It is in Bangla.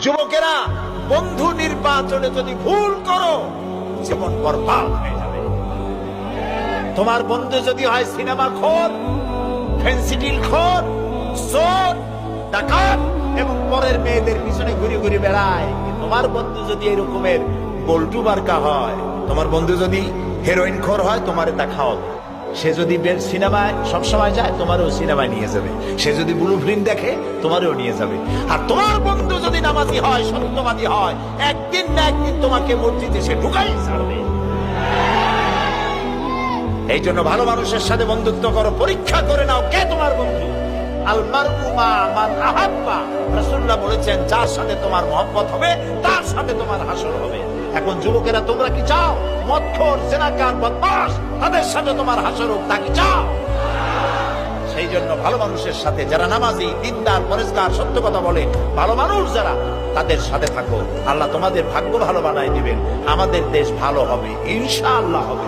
যুবকেরা, বন্ধু নির্বাচনে যদি ভুল করো জীবন বরবাদ হয়ে যাবে। তোমার বন্ধু যদি হয় সিনেমা খোর, ফেন্সিডিল খোর, চোর, ডাকাত এবং পরের মেয়েদের পিছনে ঘুরে ঘুরে বেড়ায়, তোমার বন্ধু যদি এরকমের বল্টু বার্কা হয়, তোমার বন্ধু যদি হেরোইন খোর হয়, তোমারে তা খাওয়াবে। সে যদি সিনেমায় সবসময় যায়, তোমারও সিনেমায় নিয়ে যাবে। সে যদি ব্লু ফিল্ম দেখে, তোমারও নিয়ে যাবে। আর তোমার বন্ধু যদি নামাজি হয়, সত্যবাদী হয়, একদিন না একদিন তোমাকে মসজিদে সে ঢুকাই ছাড়বে। এই জন্য ভালো মানুষের সাথে বন্ধুত্ব করো, পরীক্ষা করে নাও কে তোমার বন্ধু। আল মারউ মা মান আহাব্বা, রাসূলুল্লাহ বলেছেন, যার সাথে তোমার মহব্বত হবে তার সাথে তোমার হাসর হবে। এখন যুবকেরা, তোমরা কি চাও মদখোর, জেনাকার, বদমাশ তাদের সাথে তোমার হাসর হোক? তা কি চাও? সেই জন্য ভালো মানুষের সাথে, যারা নামাজি, দিনদার, পরেজগার, সত্য কথা বলে, ভালো মানুষ যারা, তাদের সাথে থাকো। আল্লাহ তোমাদের ভাগ্য ভালো বানায় দিবেন। আমাদের দেশ ভালো হবে, ইনশাআল্লাহ হবে।